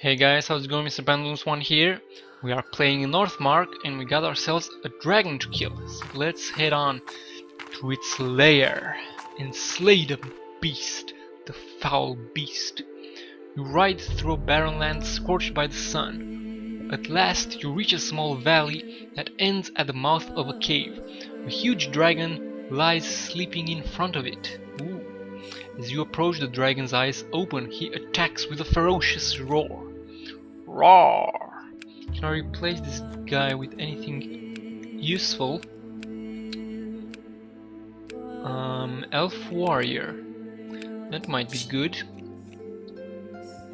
Hey guys, how's it going? MrPantaloons 1 here. We are playing in Northmark and we got ourselves a dragon to kill. So let's head on to its lair and slay the beast, the foul beast. You ride through a barren land scorched by the sun. At last you reach a small valley that ends at the mouth of a cave. A huge dragon lies sleeping in front of it. Ooh. As you approach, the dragon's eyes open. He attacks with a ferocious roar. Roar! Can I replace this guy with anything useful? Elf warrior. That might be good.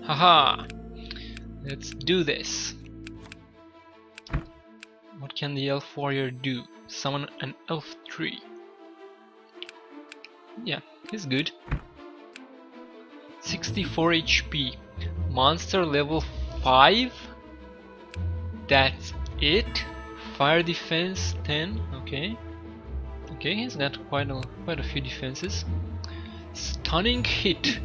Haha! Let's do this. What can the elf warrior do? Summon an elf tree. Yeah, he's good. 64 HP. Monster level 5? That's it? Fire defense 10, okay. Okay, he's got quite a few defenses. Stunning hit.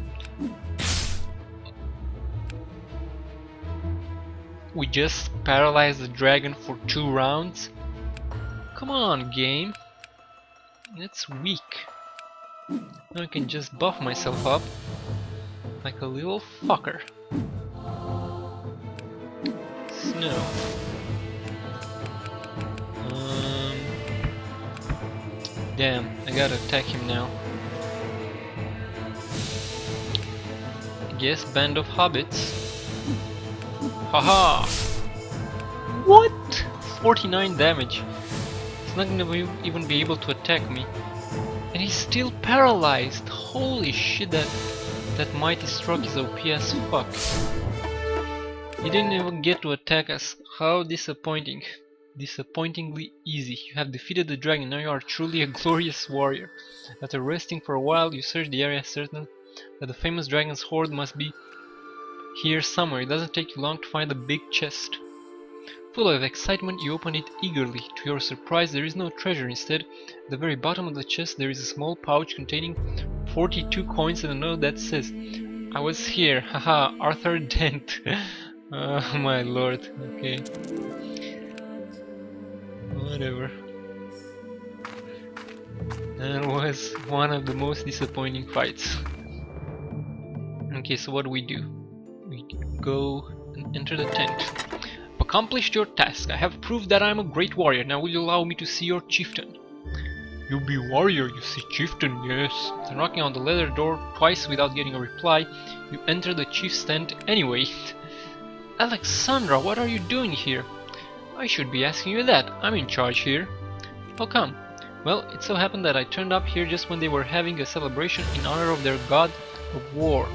We just paralyzed the dragon for 2 rounds. Come on, game. That's weak. Now I can just buff myself up like a little fucker. Snow. Damn, I gotta attack him now. I guess band of hobbits. Haha! What? 49 damage. He's not gonna even be able to attack me. And he's still paralyzed. Holy shit, that mighty stroke is OP as fuck. He didn't even get to attack us. How disappointing. Disappointingly easy. You have defeated the dragon. Now you are truly a glorious warrior. After resting for a while, you search the area, certain that the famous dragon's hoard must be here somewhere. It doesn't take you long to find the big chest. Full of excitement, you open it eagerly. To your surprise, there is no treasure. Instead, at the very bottom of the chest, there is a small pouch containing 42 coins and a note that says, "I was here, haha, Arthur Dent." Oh my lord, okay. Whatever. That was one of the most disappointing fights. Okay, so what do? We go and enter the tent. Accomplished your task. I have proved that I am a great warrior. Now will you allow me to see your chieftain? You be warrior, you see chieftain, yes. After knocking on the leather door twice without getting a reply, you enter the chief's tent anyway. Alexandra, what are you doing here? I should be asking you that. I'm in charge here. How come? Well, it so happened that I turned up here just when they were having a celebration in honor of their god of war.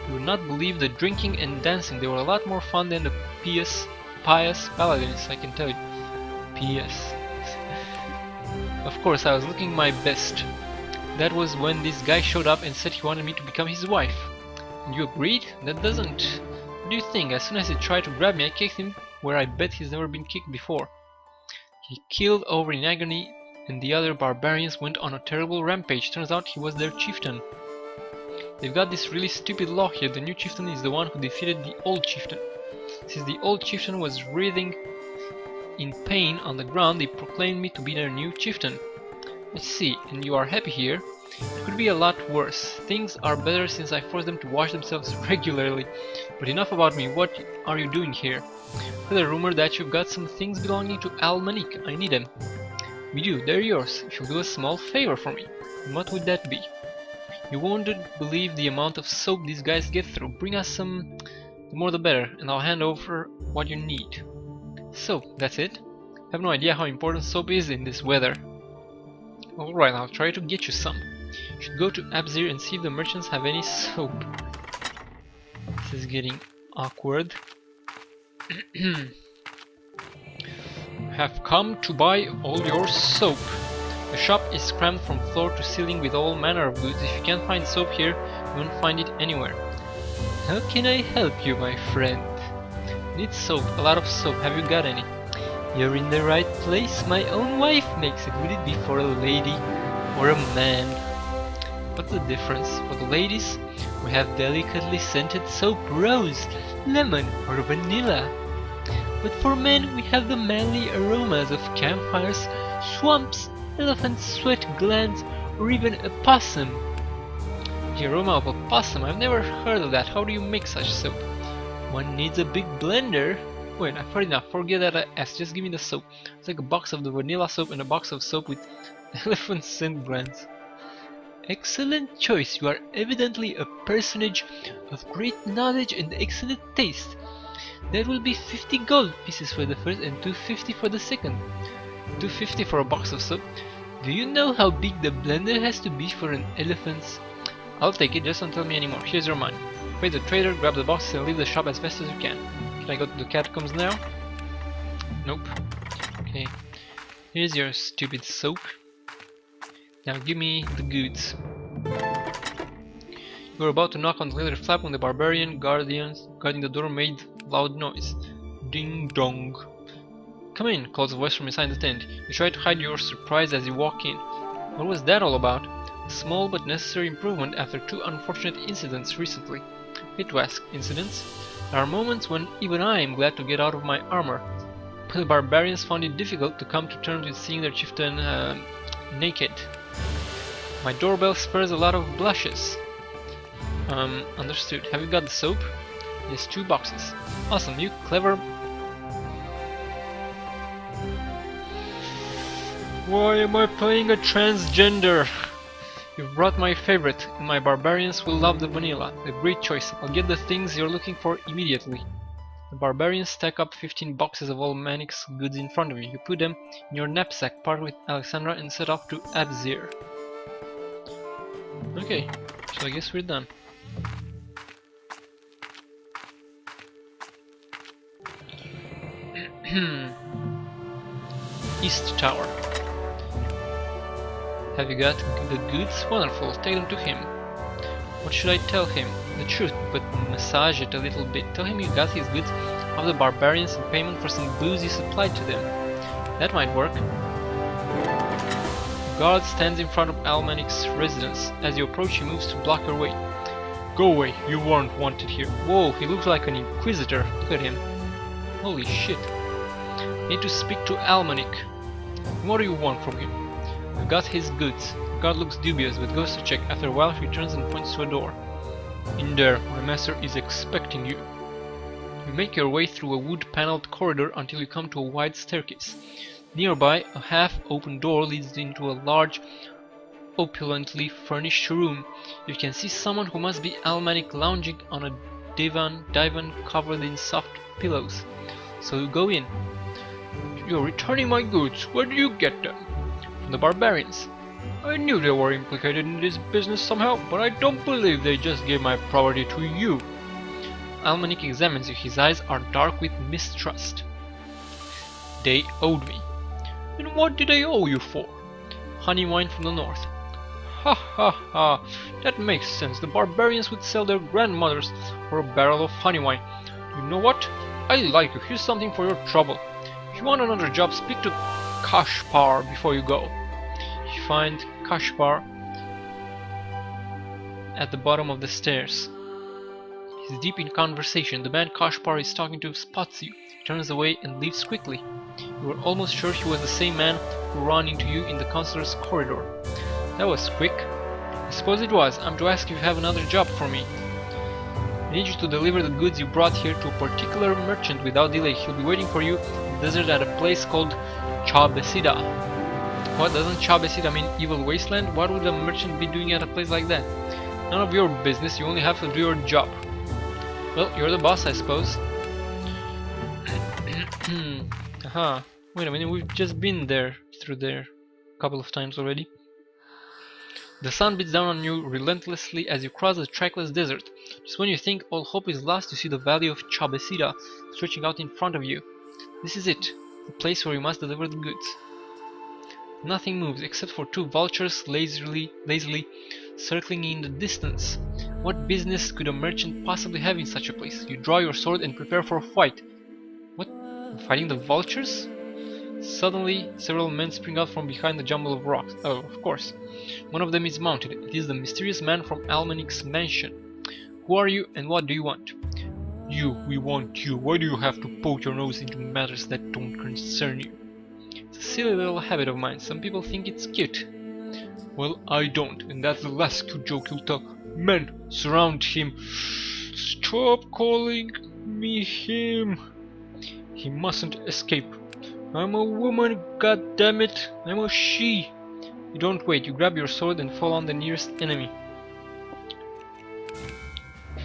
You would not believe the drinking and dancing. They were a lot more fun than the pious paladins, I can tell you. Pious. Of course, I was looking my best. That was when this guy showed up and said he wanted me to become his wife. And you agreed? That doesn't... What do you think? As soon as he tried to grab me, I kicked him where I bet he's never been kicked before. He killed over in agony, and the other barbarians went on a terrible rampage. Turns out he was their chieftain. They've got this really stupid law here. The new chieftain is the one who defeated the old chieftain. Since the old chieftain was writhing in pain on the ground, they proclaimed me to be their new chieftain. I see, and you are happy here? It could be a lot worse. Things are better since I forced them to wash themselves regularly. But enough about me. What are you doing here? There's a rumor that you've got some things belonging to Al-Manik. I need them. We do, they're yours. If you'll do a small favor for me. What would that be? You won't believe the amount of soap these guys get through. Bring us some, the more the better, and I'll hand over what you need. Soap, that's it? I have no idea how important soap is in this weather. Alright, I'll try to get you some. You should go to Abzir and see if the merchants have any soap. This is getting awkward. Have come to buy all your soap. The shop is crammed from floor to ceiling with all manner of goods. If you can't find soap here, you won't find it anywhere. How can I help you, my friend? Need soap, a lot of soap. Have you got any? You're in the right place. My own wife makes it. Would it be for a lady or a man? What's the difference? For the ladies, we have delicately scented soap rose, lemon, or vanilla. But for men, we have the manly aromas of campfires, swamps, elephant sweat glands, or even a possum. The aroma of a possum? I've never heard of that. How do you make such soap? One needs a big blender. Wait, I've heard enough. Forget that S. Just give me the soap. It's like a box of the vanilla soap and a box of soap with elephant scent glands. Excellent choice. You are evidently a personage of great knowledge and excellent taste. That will be 50 gold pieces for the first and 250 for the second. 250 for a box of soap. Do you know how big the blender has to be for an elephant's? I'll take it, just don't tell me anymore. Here's your money. Pay the trader, grab the boxes and leave the shop as fast as you can. Can I go to the catacombs now? Nope. Okay. Here's your stupid soap. Now give me the goods. You were about to knock on the leather flap when the barbarian guarding the door made loud noise. Ding dong. Come in, calls a voice from inside the tent. You try to hide your surprise as you walk in. What was that all about? A small but necessary improvement after two unfortunate incidents recently. Hate to ask, incidents? There are moments when even I am glad to get out of my armor. But the barbarians found it difficult to come to terms with seeing their chieftain naked. My doorbell spurs a lot of blushes. Understood. Have you got the soap? Yes, 2 boxes. Awesome, you clever... Why am I playing a transgender? You've brought my favorite, and my barbarians will love the vanilla. A great choice. I'll get the things you're looking for immediately. The barbarians stack up 15 boxes of all Manic's goods in front of you. You put them in your knapsack, part with Alexandra, and set off to Abzir. Okay, so I guess we're done. East Tower. Have you got the goods? Wonderful, take them to him. What should I tell him? The truth, but massage it a little bit. Tell him you got his goods of the barbarians in payment for some booze you supplied to them. That might work. A guard stands in front of Almanic's residence. As you approach, he moves to block your way. Go away, you weren't wanted here. Whoa, he looks like an inquisitor. Look at him. Holy shit. Need to speak to Almanic. What do you want from him? I've got his goods. The guard looks dubious but goes to check. After a while he returns and points to a door. In there, my master is expecting you. You make your way through a wood-paneled corridor until you come to a wide staircase. Nearby, a half-open door leads into a large, opulently furnished room. You can see someone who must be Almanic lounging on a divan covered in soft pillows. So you go in. You're returning my goods. Where did you get them? From the barbarians. I knew they were implicated in this business somehow, but I don't believe they just gave my property to you. Almanic examines you. His eyes are dark with mistrust. They owed me. And what did they owe you for? Honey wine from the north. Ha ha ha, that makes sense. The barbarians would sell their grandmothers for a barrel of honey wine. You know what? I like you. Here's something for your trouble. If you want another job, speak to Kashpar before you go. You find Kashpar at the bottom of the stairs. He's deep in conversation. The man Kashpar is talking to spots you. He turns away and leaves quickly. You were almost sure he was the same man who ran into you in the counselor's corridor. That was quick. I suppose it was. I'm to ask if you have another job for me. I need you to deliver the goods you brought here to a particular merchant without delay. He'll be waiting for you in the desert at a place called Chabesida. What, doesn't Chabesida mean evil wasteland? What would a merchant be doing at a place like that? None of your business, you only have to do your job. Well, you're the boss, I suppose. Aha. Wait a minute, we've just been through there a couple of times already. The sun beats down on you relentlessly as you cross the trackless desert. Just when you think all hope is lost, you see the valley of Chabesida stretching out in front of you. This is it, the place where you must deliver the goods. Nothing moves except for 2 vultures lazily circling in the distance. What business could a merchant possibly have in such a place? You draw your sword and prepare for a fight. What? Fighting the vultures? Suddenly, several men spring out from behind the jumble of rocks. Oh, of course. One of them is mounted. It is the mysterious man from Almanic's mansion. Who are you and what do you want? You, we want you. Why do you have to poke your nose into matters that don't concern you? It's a silly little habit of mine. Some people think it's cute. Well, I don't, and that's the last cute joke you'll tell. Men, surround him. Stop calling me him. He mustn't escape. I'm a woman, goddammit. I'm a she. You don't wait, you grab your sword and fall on the nearest enemy.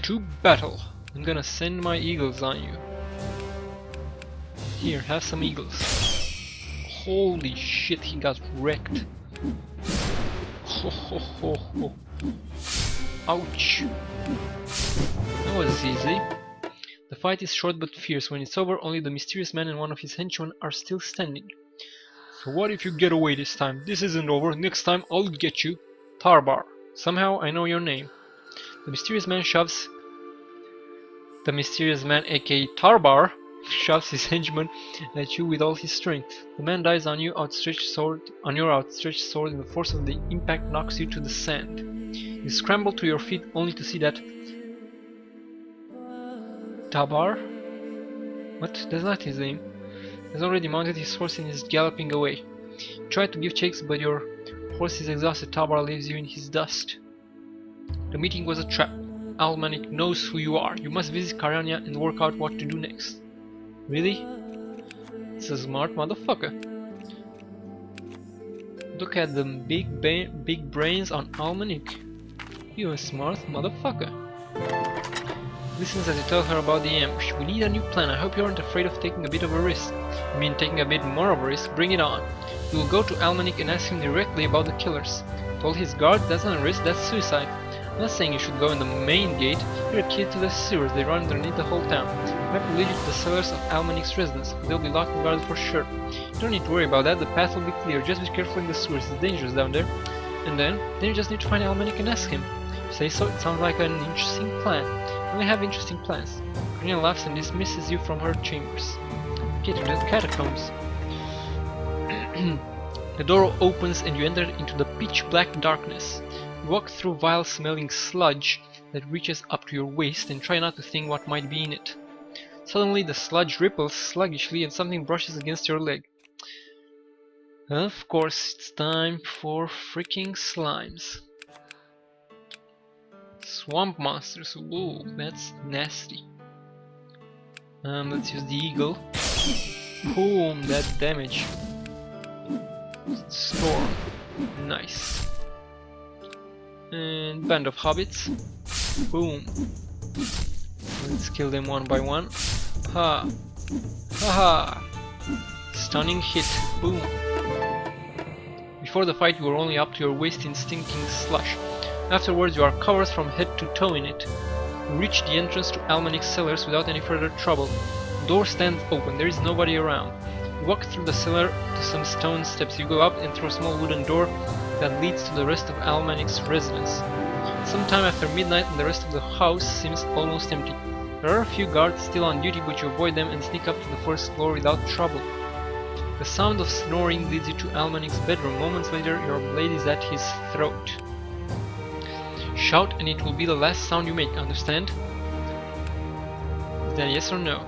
To battle. I'm gonna send my eagles on you. Here, have some eagles. Holy shit, he got wrecked. Ho ho ho ho. Ouch. That was easy. The fight is short but fierce. When it's over, only the mysterious man and one of his henchmen are still standing. So what if you get away this time? This isn't over. Next time I'll get you. Tarbar. Somehow I know your name. The mysterious man, aka Tarbar, shoves his henchman at you with all his strength. The man dies on your outstretched sword, and the force of the impact knocks you to the sand. You scramble to your feet only to see that Tabar? What? That's not his name. Has already mounted his horse and is galloping away. You try to give chase, but your horse is exhausted. Tabar leaves you in his dust. The meeting was a trap. Almanic knows who you are. You must visit Karania and work out what to do next. Really? It's a smart motherfucker. Look at the big brains on Almanic. You're a smart motherfucker. Listens as you tell her about the ambush. We need a new plan. I hope you aren't afraid of taking a bit of a risk. I mean, taking a bit more of a risk. Bring it on. You will go to Almanic and ask him directly about the killers. Told his guard, that's not a risk, that's suicide. I'm not saying you should go in the main gate. You're a key to the sewers. They run underneath the whole town. The map will lead you to the cellars of Almanic's residence. They'll be locked and guarded for sure. You don't need to worry about that. The path will be clear. Just be careful in the sewers. It's dangerous down there. And then you just need to find Almanic and ask him. Say so. It sounds like an interesting plan. I only have interesting plans. Karina laughs and dismisses you from her chambers. Get to the catacombs. The door opens and you enter into the pitch black darkness. You walk through vile-smelling sludge that reaches up to your waist and try not to think what might be in it. Suddenly the sludge ripples sluggishly and something brushes against your leg. Of course, it's time for freaking slimes. Swamp monsters. Whoa, that's nasty. Let's use the eagle. Boom, that damage. Storm. Nice. And band of hobbits. Boom. Let's kill them one by one. Ha! Haha! Stunning hit. Boom. Before the fight you were only up to your waist in stinking slush. Afterwards you are covered from head to toe in it. You reach the entrance to Almanic's cellars without any further trouble. The door stands open, there is nobody around. You walk through the cellar to some stone steps. You go up and through a small wooden door that leads to the rest of Almanic's residence. Sometime after midnight and the rest of the house seems almost empty. There are a few guards still on duty, but you avoid them and sneak up to the first floor without trouble. The sound of snoring leads you to Almanic's bedroom. Moments later your blade is at his throat. Shout and it will be the last sound you make, understand? Is that yes or no?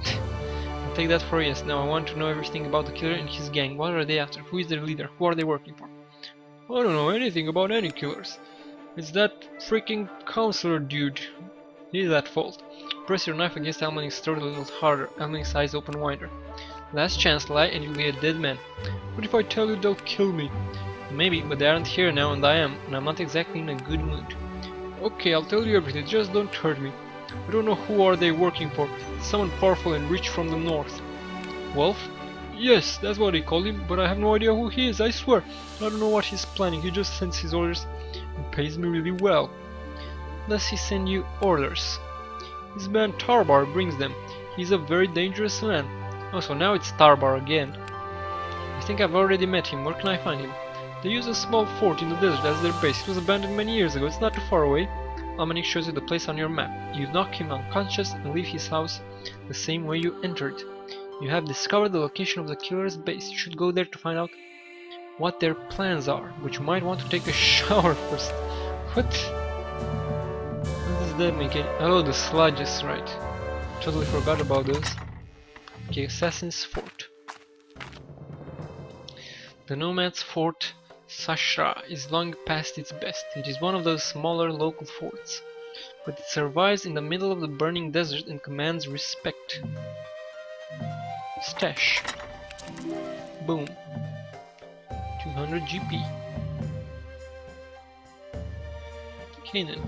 I'll take that for a yes. Now I want to know everything about the killer and his gang. What are they after? Who is their leader? Who are they working for? I don't know anything about any killers. It's that freaking counselor dude. He's at fault. Press your knife against Almanic's throat a little harder. Almanic's eyes open wider. Last chance, lie and you'll be a dead man. What if I tell you they'll kill me? Maybe, but they aren't here now and I am, and I'm not exactly in a good mood. Okay, I'll tell you everything, just don't hurt me. I don't know who are they working for. Someone powerful and rich from the north. Wolf? Yes, that's what they call him, but I have no idea who he is, I swear. I don't know what he's planning, he just sends his orders and pays me really well. Does he send you orders? His man Tarbar brings them. He's a very dangerous man. Oh, so now it's Tarbar again. I think I've already met him, where can I find him? They use a small fort in the desert as their base. It was abandoned many years ago, it's not too far away. Almanic shows you the place on your map. You knock him unconscious and leave his house the same way you entered. You have discovered the location of the killer's base. You should go there to find out what their plans are, but you might want to take a shower first. What? What does that make it? Oh, the sludge is right. Totally forgot about those. Okay, Assassin's Fort. The Nomad's Fort Sashra is long past its best. It is one of those smaller local forts, but it survives in the middle of the burning desert and commands respect. Stash. Boom. 200 GP. Okay then.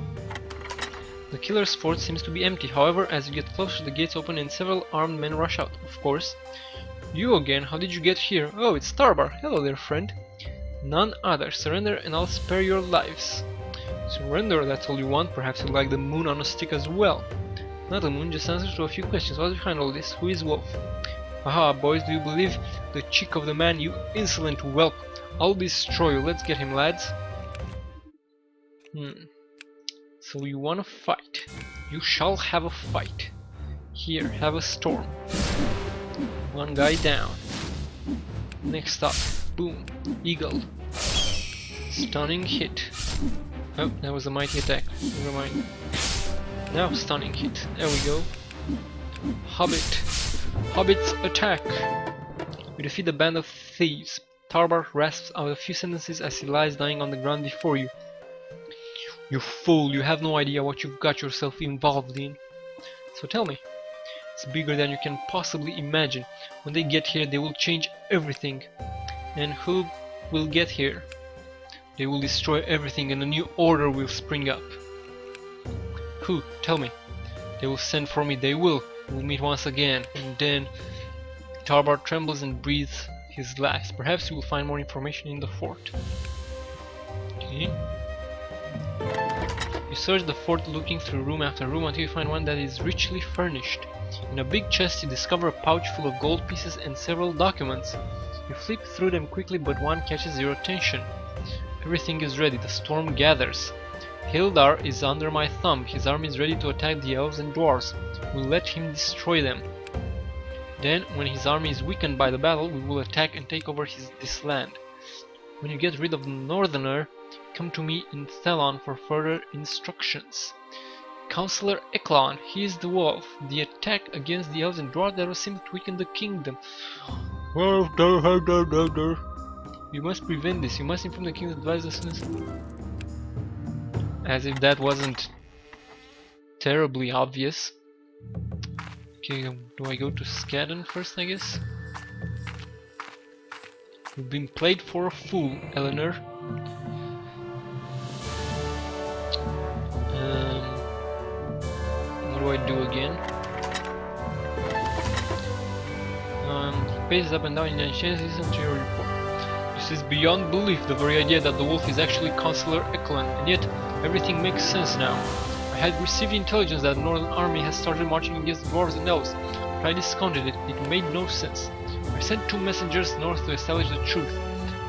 The killer's fort seems to be empty, however, as you get closer the gates open and several armed men rush out, of course. You again, how did you get here? Oh, it's Tarbar. Hello there, friend. None other. Surrender and I'll spare your lives. Surrender, that's all you want. Perhaps you like the moon on a stick as well. Not a moon, just answers to a few questions. What's behind all this? Who is Wolf? Aha, boys, do you believe the cheek of the man, you insolent whelp? I'll destroy you. Let's get him, lads. So you wanna fight? You shall have a fight. Here, have a storm. One guy down. Next up, boom, eagle. Stunning hit. Oh, that was a mighty attack. Never mind. Now stunning hit. There we go. Hobbit. Hobbit's attack. You defeat a band of thieves. Tarbar rasps out a few sentences as he lies dying on the ground before you. You fool, you have no idea what you've got yourself involved in. So tell me. It's bigger than you can possibly imagine. When they get here, they will change everything. And who will get here? They will destroy everything and a new order will spring up. Who? Tell me. They will send for me, they will. We'll meet once again. And then Tarbar trembles and breathes his last. Perhaps you will find more information in the fort. Okay. You search the fort looking through room after room until you find one that is richly furnished. In a big chest you discover a pouch full of gold pieces and several documents. You flip through them quickly, but one catches your attention. Everything is ready, the storm gathers. Hildar is under my thumb, his army is ready to attack the elves and dwarves. We'll let him destroy them. Then, when his army is weakened by the battle, we will attack and take over this land. When you get rid of the northerner, come to me in Thelon for further instructions. Counselor Eklon, he is the wolf. The attack against the elves and dwarves that seemed to weaken the kingdom. You must prevent this. You must inform the king's advice as soon as... As if that wasn't terribly obvious. Okay, do I go to Skadden first, I guess? You've been played for a fool, Eleanor. What do I do again? He paces up and down in chains, listen to your report. This is beyond belief, the very idea that the wolf is actually Counselor Eklund, and yet everything makes sense now. I had received intelligence that the northern army has started marching against the dwarves and elves, but I discounted it. It made no sense. I sent 2 messengers north to establish the truth,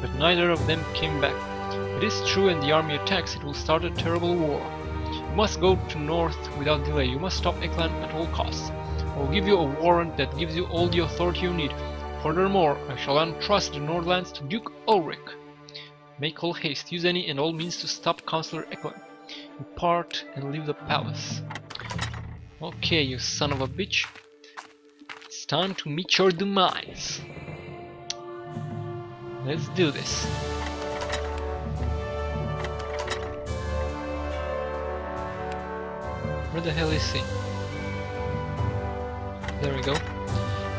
but neither of them came back. If it is true and the army attacks, it will start a terrible war. You must go to north without delay. You must stop Eklan at all costs. I will give you a warrant that gives you all the authority you need. Furthermore, I shall entrust the Nordlands to Duke Ulrich. Make all haste, use any and all means to stop Counselor Eklan. Depart and leave the palace. Okay, you son of a bitch. It's time to meet your demise. Let's do this. Where the hell is he? There we go.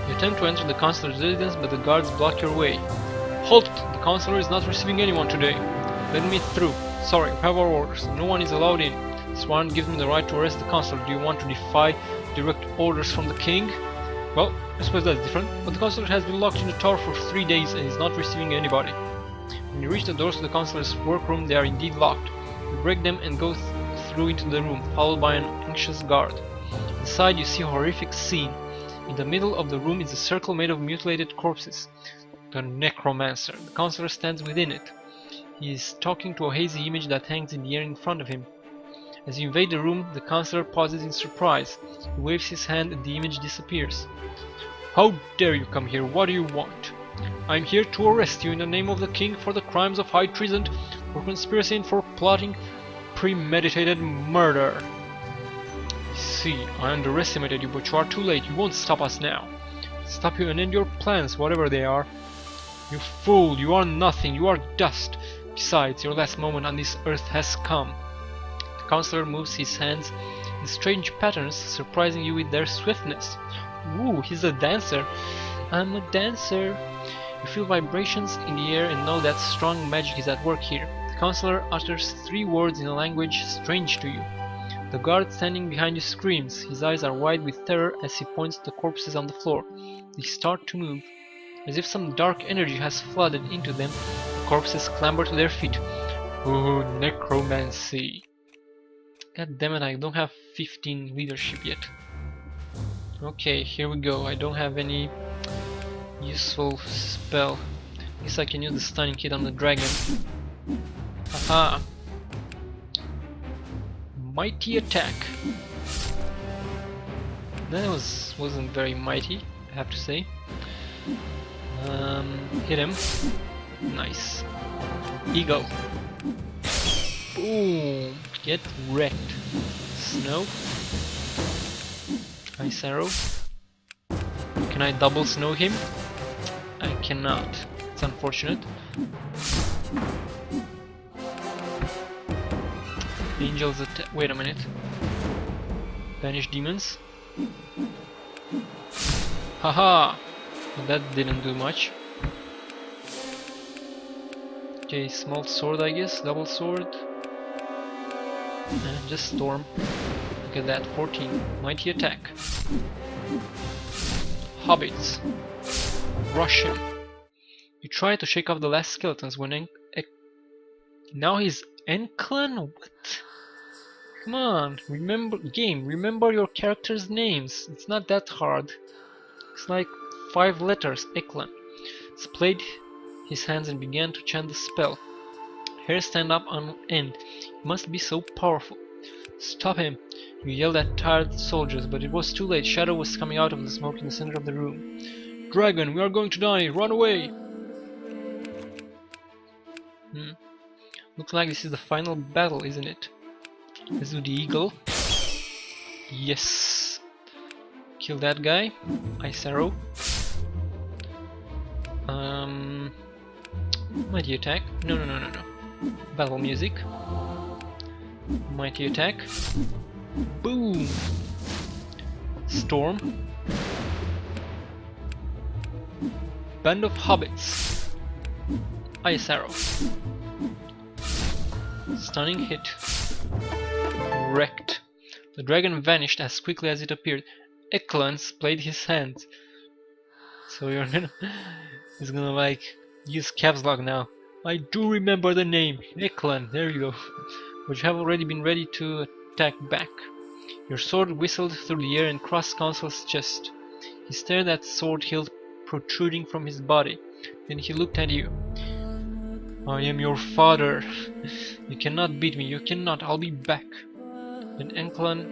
You attempt to enter the Counselor's residence, but the guards block your way. Halt! The Counselor is not receiving anyone today. Let me through. Sorry, we have our orders. No one is allowed in. This warrant gives me the right to arrest the Counselor. Do you want to defy direct orders from the king? Well, I suppose that's different, but the Counselor has been locked in the tower for 3 days and is not receiving anybody. When you reach the doors to the Counselor's workroom, they are indeed locked. You break them and go through into the room, followed by an anxious guard. Inside you see a horrific scene. In the middle of the room is a circle made of mutilated corpses. The necromancer. The Counselor stands within it. He is talking to a hazy image that hangs in the air in front of him. As you invade the room, the Counselor pauses in surprise. He waves his hand and the image disappears. How dare you come here? What do you want? I am here to arrest you in the name of the king for the crimes of high treason, for conspiracy and for plotting premeditated murder. See, I underestimated you, but you are too late. You won't stop us now. Stop you and end your plans, whatever they are. You fool, you are nothing, you are dust. Besides, your last moment on this earth has come. The counselor moves his hands in strange patterns, surprising you with their swiftness. Ooh, he's a dancer. I'm a dancer. You feel vibrations in the air and know that strong magic is at work here. The counselor utters 3 words in a language strange to you. The guard standing behind you screams. His eyes are wide with terror as he points to the corpses on the floor. They start to move. As if some dark energy has flooded into them, the corpses clamber to their feet. Ooh, necromancy. God damn it, I don't have 15 leadership yet. Okay, here we go. I don't have any useful spell. I guess I can use the stunning hit on the dragon. Haha. Mighty attack. That wasn't very mighty, I have to say. Hit him. Nice. Eagle. Boom. Get wrecked. Snow. Ice arrow. Can I double snow him? I cannot. It's unfortunate. Angels attack. Wait a minute. Banish demons. Haha! That didn't do much. Okay, small sword, I guess. Double sword. And just storm. Look at that. 14. Mighty attack. Hobbits. Rush him. You try to shake off the last skeletons when now he's Enclan? What? Come on, remember your characters' names. It's not that hard. It's like 5 letters, Eklan. Splayed his hands and began to chant the spell. Hair stand up on end. He must be so powerful. Stop him! You yelled at tired soldiers, but it was too late. Shadow was coming out of the smoke in the center of the room. Dragon, we are going to die! Run away! Looks like this is the final battle, isn't it? Let's do the eagle. Yes! Kill that guy. Ice arrow. Mighty attack. No. Battle music. Mighty attack. Boom! Storm. Band of hobbits. Ice arrow. Stunning hit. Wrecked. The dragon vanished as quickly as it appeared. Eklan splayed his hands. So he's gonna like use caps lock now. I do remember the name, Eklan. There you go. But you have already been ready to attack back. Your sword whistled through the air and crossed Counsel's chest. He stared at the sword hilt protruding from his body. Then he looked at you. I am your father. You cannot beat me. You cannot. I'll be back. And Enclan,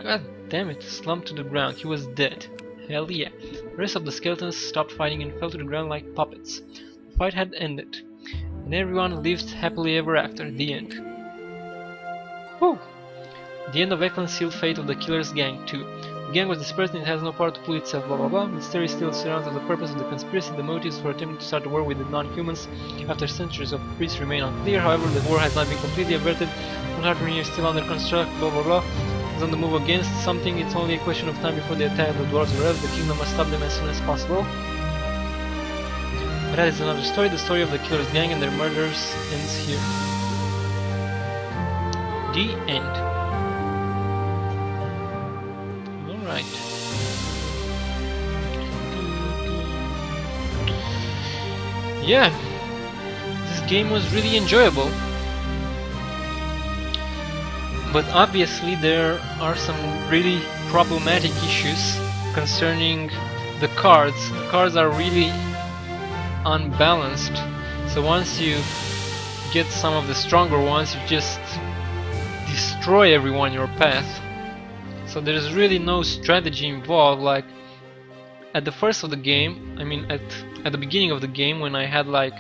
god damn it, slumped to the ground. He was dead. Hell yeah. The rest of the skeletons stopped fighting and fell to the ground like puppets. The fight had ended, and everyone lived happily ever after. The end. Whew. The end of Enclan's sealed fate of the killer's gang too. The gang was dispersed and it has no power to pull itself, blah blah blah. Mystery still surrounds the purpose of the conspiracy. The motives for attempting to start a war with the non-humans after centuries of peace remain unclear. However, the war has not been completely averted. One is still under construction, blah blah blah. Is on the move against something. It's only a question of time before they attack the dwarves or else. The kingdom must stop them as soon as possible. But that is another story. The story of the killer's gang and their murders ends here. The end. Alright. Yeah. This game was really enjoyable. But obviously there are some really problematic issues concerning the cards. The cards are really unbalanced. So once you get some of the stronger ones, you just destroy everyone in your path. So there's really no strategy involved. Like at the first of the game, I mean at the beginning of the game, when I had like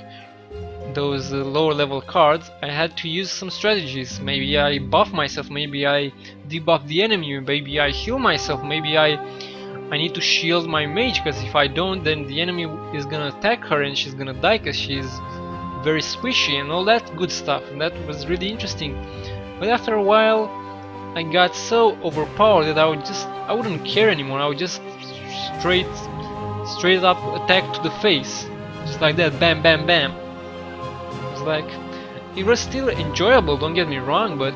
those lower level cards, I had to use some strategies. Maybe I buff myself, maybe I debuff the enemy, maybe I heal myself, maybe I need to shield my mage, because if I don't, then the enemy is gonna attack her and she's gonna die because she's very squishy and all that good stuff, and that was really interesting. But after a while I got so overpowered that I wouldn't care anymore. I would just straight up attack to the face, just like that, bam bam bam. It was like, it was still enjoyable, don't get me wrong, but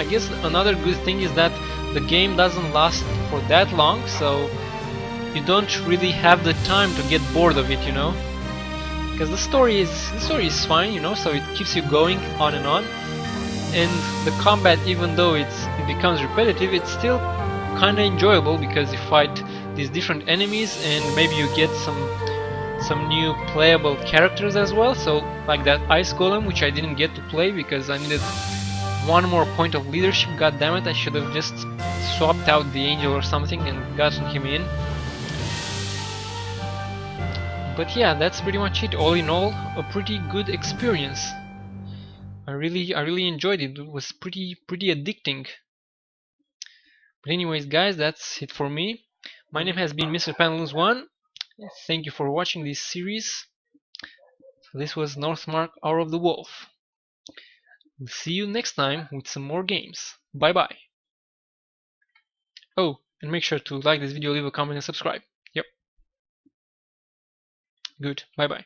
I guess another good thing is that the game doesn't last for that long, so you don't really have the time to get bored of it, you know, because the story is fine, you know, so it keeps you going on and on. And the combat, even though it becomes repetitive, it's still kind of enjoyable because you fight these different enemies and maybe you get some new playable characters as well. So like that ice golem, which I didn't get to play because I needed one more point of leadership. God damn it, I should have just swapped out the angel or something and gotten him in. But yeah, that's pretty much it. All in all, a pretty good experience. I really enjoyed it. It was pretty addicting. But anyways, guys, that's it for me. My name has been MrPantaloons 1. Thank you for watching this series. This was Northmark Hour of the Wolf. We'll see you next time with some more games. Bye bye. Oh, and make sure to like this video, leave a comment and subscribe. Yep. Good. Bye bye.